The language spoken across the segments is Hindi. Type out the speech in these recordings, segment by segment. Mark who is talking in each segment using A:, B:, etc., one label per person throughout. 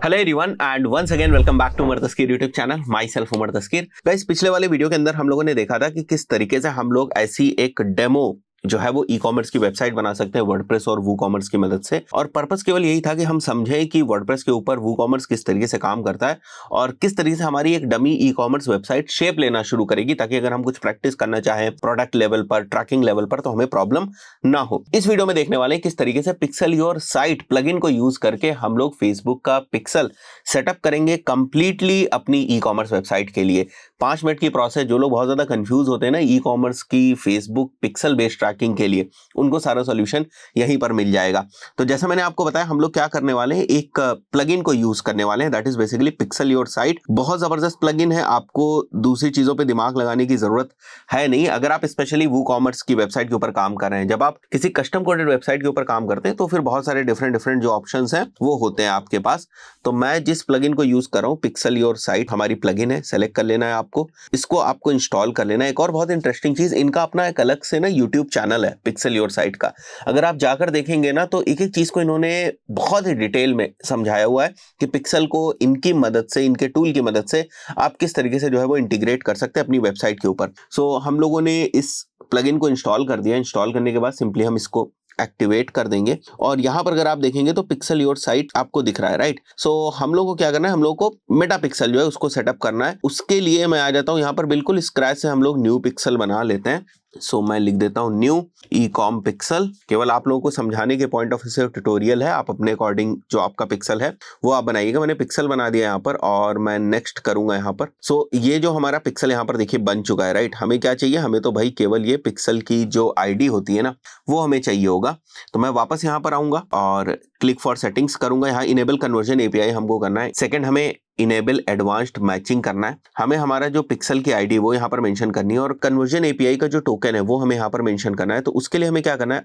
A: Hello everyone and once again welcome back to Umar Taskeer YouTube channel myself Umar Taskeer. Guys, पिछले वाले वीडियो के अंदर हम लोगों ने देखा था कि किस तरीके से हम लोग ऐसी एक डेमो जो है वो ई कॉमर्स की वेबसाइट बना सकते हैं वर्डप्रेस और वूकॉमर्स की मदद से। और पर्पस केवल यही था कि हम समझें कि वर्डप्रेस के ऊपर वूकॉमर्स किस तरीके से काम करता है और किस तरीके से हमारी एक dummy e commerce website shape लेना शुरू करेगी, ताकि अगर हम कुछ प्रैक्टिस करना चाहें प्रोडक्ट लेवल पर, ट्रैकिंग लेवल पर, तो हमें प्रॉब्लम ना हो। इस वीडियो में देखने वाले हैं किस तरीके से पिक्सल योर साइट प्लगइन को यूज करके हम लोग फेसबुक का पिक्सल सेटअप करेंगे कंप्लीटली अपनी ई कॉमर्स वेबसाइट के लिए। 5 मिनट की प्रोसेस। जो लोग बहुत ज्यादा कंफ्यूज होते हैं ना ई कॉमर्स की फेसबुक पिक्सल बेस्ड ट्रैकिंग के लिए, उनको सारा सॉल्यूशन यहीं पर मिल जाएगा। तो जैसा मैंने आपको बताया, हम लोग क्या करने वाले हैं, एक प्लगइन को यूज करने वाले हैं, that is basically pixel your site. बहुत जबरदस्त प्लगइन है, आपको दूसरी चीजों पे दिमाग लगाने की जरूरत है नहीं। अगर आप स्पेशली वो कॉमर्स की वेबसाइट के ऊपर काम कर रहे हैं, जब आप किसी कस्टम कोडेड वेबसाइट के ऊपर काम करते हैं तो फिर बहुत सारे डिफरेंट जो ऑप्शंस हैं वो होते हैं आपके पास। तो मैं जिस प्लगइन को यूज कर रहा हूँ, पिक्सल योर साइट हमारी प्लगइन है, सेलेक्ट कर लेना है आपको, इसको आपको इंस्टॉल कर लेना है। एक और बहुत इंटरेस्टिंग चीज, इनका अपना एक अलग से ना यूट्यूब चैनल है पिक्सल योर साइट का। अगर आप जाकर देखेंगे ना तो एक एक चीज को इन्होंने बहुत ही डिटेल में समझाया हुआ है कि पिक्सल को इनकी मदद से, इनके टूल की मदद से आप किस तरीके से जो है वो इंटीग्रेट कर सकते हैं अपनी वेबसाइट के ऊपर। सो हम लोगों ने इस प्लगइन को इंस्टॉल कर दिया। इंस्टॉल करने के बाद सिंपली हम इसको एक्टिवेट कर देंगे और यहां पर अगर आप देखेंगे तो पिक्सल योर साइट आपको दिख रहा है, राइट। सो हम लोग को क्या करना है, हम लोग को मेटा पिक्सल जो है उसको सेटअप करना है। उसके लिए मैं आ जाता हूं यहां पर, बिल्कुल स्क्रैच से हम लोग न्यू पिक्सल बना लेते हैं। सो मैं लिख देता हूं न्यू ई कॉम पिक्सल। केवल आप लोगों को समझाने के पॉइंट ऑफ व्यू से ट्यूटोरियल है, आप अपने अकॉर्डिंग जो आपका पिक्सल है वो आप बनाइएगा। मैंने पिक्सल बना दिया यहाँ पर और मैं नेक्स्ट करूंगा यहाँ पर। सो ये जो हमारा पिक्सल यहाँ पर देखिए बन चुका है, राइट। हमें क्या चाहिए, हमें तो भाई केवल ये पिक्सल की जो आईडी होती है ना वो हमें चाहिए होगा। तो मैं वापस यहाँ पर आऊंगा और क्लिक फॉर सेटिंग्स करूंगा। यहाँ इनेबल कन्वर्जन एपीआई हमको करना है। सेकंड, हमें इनेबल एडवांस्ड मैचिंग करना है। हमें हमारा जो पिक्सल की आईडी वो यहाँ पर मेंशन करनी है और कन्वर्जन एपीआई का जो टोकन है वो हमें यहाँ पर मेंशन करना है। तो उसके लिए हमें क्या करना है,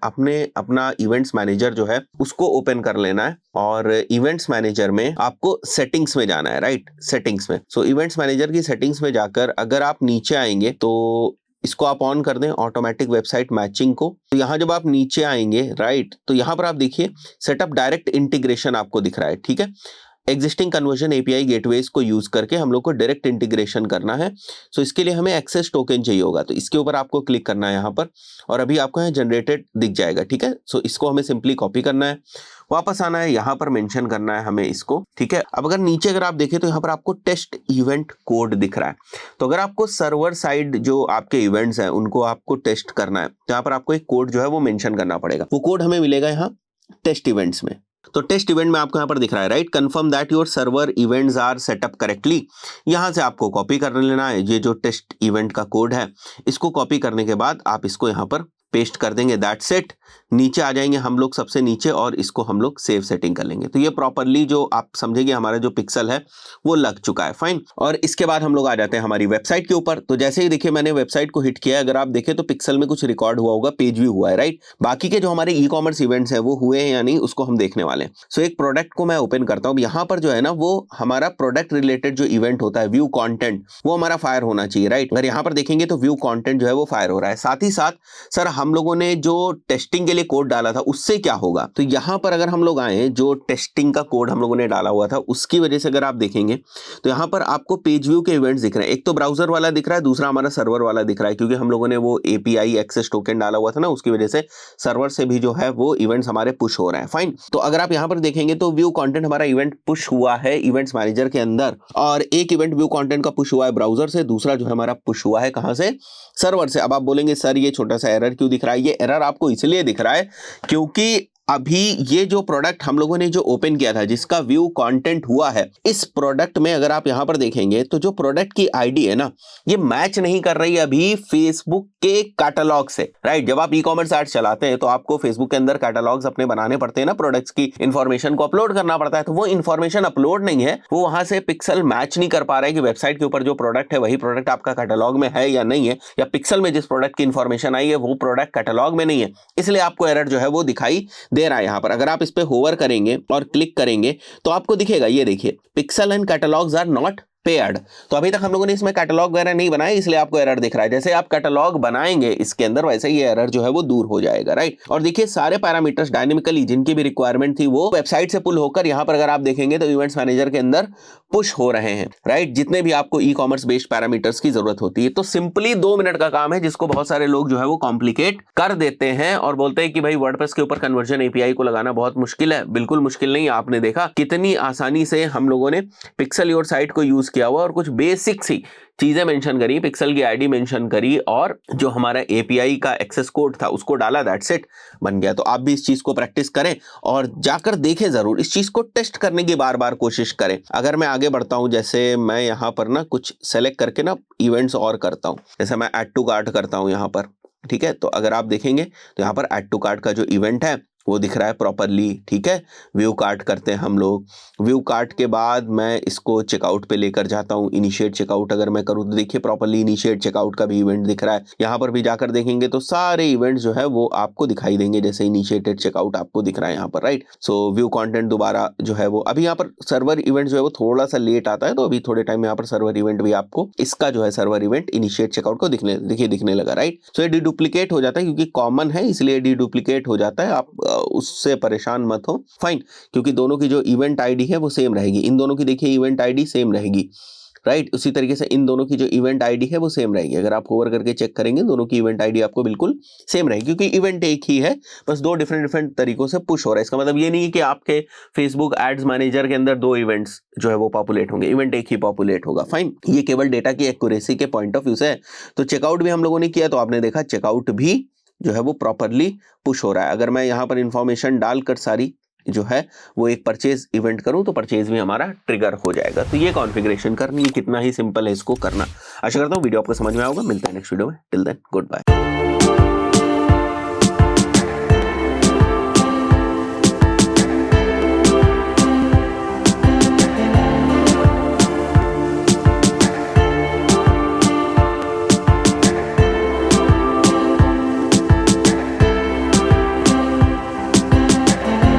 A: अपना इवेंट्स मैनेजर जो है उसको ओपन कर लेना है और इवेंट्स मैनेजर में आपको सेटिंग्स में जाना है, राइट, सेटिंग्स में। सो इवेंट्स मैनेजर की सेटिंग्स में जाकर अगर आप नीचे आएंगे तो इसको आप ऑन कर दें, ऑटोमेटिक वेबसाइट मैचिंग को। तो यहां जब आप नीचे आएंगे, राइट, तो यहां पर आप देखिए सेटअप डायरेक्ट इंटीग्रेशन आपको दिख रहा है, ठीक है। एग्जिस्टिंग कन्वर्जन एपीआई गेटवेज को यूज करके हम लोग को डायरेक्ट इंटीग्रेशन करना है। सो इसके लिए हमें एक्सेस टोकन चाहिए होगा, तो इसके ऊपर आपको क्लिक करना है यहाँ पर और अभी आपको यहाँ जनरेटेड दिख जाएगा, ठीक है। सो इसको हमें सिंपली कॉपी करना है, वापस आना है, यहाँ पर मेंशन करना है हमें इसको, ठीक है। अब अगर नीचे अगर आप देखें तो यहाँ पर आपको टेस्ट इवेंट कोड दिख रहा है। तो अगर आपको सर्वर साइड जो आपके इवेंट्स हैं उनको आपको टेस्ट करना है तो यहाँ पर आपको एक कोड जो है वो मेंशन करना पड़ेगा। वो कोड हमें मिलेगा यहाँ टेस्ट इवेंट्स में। तो टेस्ट इवेंट में आपको यहाँ पर दिख रहा है, right, confirm that your server events are set up correctly. यहां से आपको कॉपी कर लेना है ये जो टेस्ट इवेंट का कोड है। इसको कॉपी करने के बाद आप इसको यहाँ पर पेस्ट कर देंगे, दैट्स इट। नीचे आ जाएंगे हम लोग सबसे नीचे और इसको हम लोग सेव सेटिंग कर लेंगे। तो ये प्रॉपरली जो आप समझेंगे हमारा जो पिक्सल है वो लग चुका है, फाइन। और इसके बाद हम लोग आ जाते हैं हमारी वेबसाइट के ऊपर। तो जैसे ही देखिए मैंने वेबसाइट को हिट किया, अगर आप देखें तो पिक्सल में कुछ रिकॉर्ड हुआ होगा, पेज व्यू हुआ है, राइट। बाकी के जो हमारे ई कॉमर्स इवेंट्स है वो हुए हैं या नहीं उसको हम देखने वाले हैं। सो एक प्रोडक्ट को मैं ओपन करता हूँ। यहाँ पर जो है ना वो हमारा प्रोडक्ट रिलेटेड जो इवेंट होता है व्यू कॉन्टेंट, वो हमारा फायर होना चाहिए, राइट। अगर यहाँ पर देखेंगे तो व्यू कॉन्टेंट जो है वो फायर हो रहा है। साथ ही साथ सर हम लोगों ने जो टेस्टिंग के लिए कोड डाला था उससे क्या होगा, तो यहां पर अगर हम लोग आए, जो टेस्टिंग का कोड हम लोगों ने डाला हुआ था उसकी वजह से अगर आप देखेंगे तो यहां पर आपको पेज व्यू के इवेंट्स दिख रहे हैं। एक तो ब्राउजर वाला दिख रहा है, दूसरा हमारा सर्वर वाला दिख रहा है, क्योंकि हम लोगों ने वो एपीआई एक्सेस टोकन डाला हुआ था ना, उसकी वजह से सर्वर से भी जो है वो इवेंट्स हमारे पुश हो रहे हैं, फाइन। तो अगर आप यहां पर देखेंगे तो व्यू कंटेंट हमारा इवेंट पुश हुआ है इवेंट्स मैनेजर के अंदर, और एक इवेंट व्यू कंटेंट का पुश हुआ है ब्राउजर से, दूसरा जो है हमारा पुश हुआ है कहां से, सर्वर से। अब आप बोलेंगे सर ये छोटा सा एरर क्यों दिख रहा है, ये एरर आपको इसलिए दिख रहा है क्योंकि अभी ये जो प्रोडक्ट हम लोगों ने जो ओपन किया था जिसका व्यू कंटेंट हुआ है, इस प्रोडक्ट में अगर आप यहां पर देखेंगे तो जो प्रोडक्ट की आईडी है ना ये मैच नहीं कर रही अभी फेसबुक के कैटलॉग से, राइट। जब आप ई कॉमर्स ऐड चलाते हैं तो आपको फेसबुक के अंदर कैटलॉग्स अपने बनाने पड़ते हैं ना, प्रोडक्ट्स की इंफॉर्मेशन को अपलोड करना पड़ता है। तो वो इंफॉर्मेशन अपलोड नहीं है, वो वहां से पिक्सल मैच नहीं कर पा रहा है कि वेबसाइट के ऊपर जो प्रोडक्ट है वही प्रोडक्ट आपका कैटलॉग में है या नहीं है, या पिक्सल में जिस प्रोडक्ट की इंफॉर्मेशन आई है वो प्रोडक्ट कैटलॉग में नहीं है, इसलिए आपको एरर जो है वो दिखाई दे रहा है। यहां पर अगर आप इस पे होवर करेंगे और क्लिक करेंगे तो आपको दिखेगा, ये देखिए pixel and catalogs are not paid. तो अभी तक हम लोगों ने इसमें कैटलॉग वगैरह नहीं बनाया, इसलिए आपको एरर दिख रहा है। जैसे आप कैटलॉग बनाएंगे इसके अंदर, वैसे ये एरर जो है वो दूर हो जाएगा, राइट। और देखिए सारे पैरामीटर्स डायनेमिकली जिनकी भी रिक्वायरमेंट थी वो वेबसाइट से पुल होकर यहाँ पर अगर आप देखेंगे तो इवेंट्स मैनेजर के अंदर पुश हो रहे हैं, राइट। जितने भी आपको ई कॉमर्स बेस्ड पैरामीटर्स की जरूरत होती है, तो सिंपली 2 मिनट का काम है, जिसको बहुत सारे लोग जो है वो कॉम्प्लिकेट कर देते हैं और बोलते हैं कि भाई वर्डप्रेस के ऊपर कन्वर्जन एपीआई को लगाना बहुत मुश्किल है। बिल्कुल मुश्किल नहीं, आपने देखा कितनी आसानी से हम लोगों ने पिक्सल योर साइट को यूज किया हुआ और कुछ बेसिक सी चीजें मेंशन करी, पिक्सल की आईडी मेंशन करी और जो हमारा एपीआई का एक्सेस कोड था उसको डाला, दैट्स इट, बन गया। तो आप भी इस चीज को प्रैक्टिस करें और जाकर देखें जरूर, इस चीज को टेस्ट करने की बार बार कोशिश करें। अगर मैं आगे बढ़ता हूं, जैसे मैं यहाँ पर ना कुछ सेलेक्ट करके ना इवेंट्स और करता हूं, जैसे मैं ऐड टू कार्ट करता हूं यहाँ पर, ठीक है। तो अगर आप देखेंगे तो यहाँ पर ऐड टू कार्ट का जो इवेंट है वो दिख रहा है प्रॉपरली, ठीक है। व्यू कार्ट करते हैं हम लोग, व्यू कार्ट के बाद मैं इसको चेकआउट पे लेकर जाता हूँ, इनिशिएट चेकआउट अगर मैं करूँ तो देखिए प्रॉपरली इनिशिएट चेकआउट का भी इवेंट दिख रहा है। यहाँ पर भी जाकर देखेंगे तो सारे इवेंट्स जो है वो आपको दिखाई देंगे, जैसे इनिशिएटेड चेकआउट आपको दिख रहा है यहाँ पर, राइट। सो व्यू कॉन्टेंट दोबारा जो है वो अभी यहाँ पर सर्वर इवेंट जो है वो थोड़ा सा लेट आता है, तो अभी थोड़े टाइम यहाँ पर सर्वर इवेंट भी आपको इसका जो है सर्वर इवेंट इनिशिएट चेकआउट को दिखने लगा, राइट। सो ये डुप्लीकेट हो जाता है क्योंकि कॉमन है, इसलिए डुप्लीकेट हो जाता है। आप उससे परेशान मत हो, फाइन, क्योंकि दोनों की जो इवेंट आईडी है वो सेम रहेगी। इन दोनों की देखिए इवेंट आईडी सेम रहेगी, राइट। उसी तरीके से इन दोनों की जो इवेंट आईडी है वो सेम रहेगी। अगर आप होवर करके चेक करेंगे दोनों की इवेंट आईडी आपको बिल्कुल सेम रहेगी, क्योंकि इवेंट एक ही है, बस 2 डिफरेंट तरीकों से पुश हो रहा है। इसका मतलब ये नहीं है कि आपके फेसबुक एड्स मैनेजर के अंदर 2 इवेंट्स जो है वो पॉपुलेट होंगे, इवेंट एक ही पॉपुलेट होगा, फाइन। ये केवल डेटा की एक्यूरेसी के पॉइंट ऑफ व्यू से है। तो चेकआउट भी हम लोगों ने किया, तो आपने देखा चेकआउट भी जो है वो प्रॉपरली पुश हो रहा है। अगर मैं यहाँ पर इंफॉर्मेशन डालकर सारी जो है वो एक परचेज इवेंट करूं तो परचेज भी हमारा ट्रिगर हो जाएगा। तो ये कॉन्फ़िगरेशन करनी है, कितना ही सिंपल है इसको करना। आशा करता हूं वीडियो आपको समझ में आएगा। मिलते हैं नेक्स्ट वीडियो में, टिल देन गुड बाय।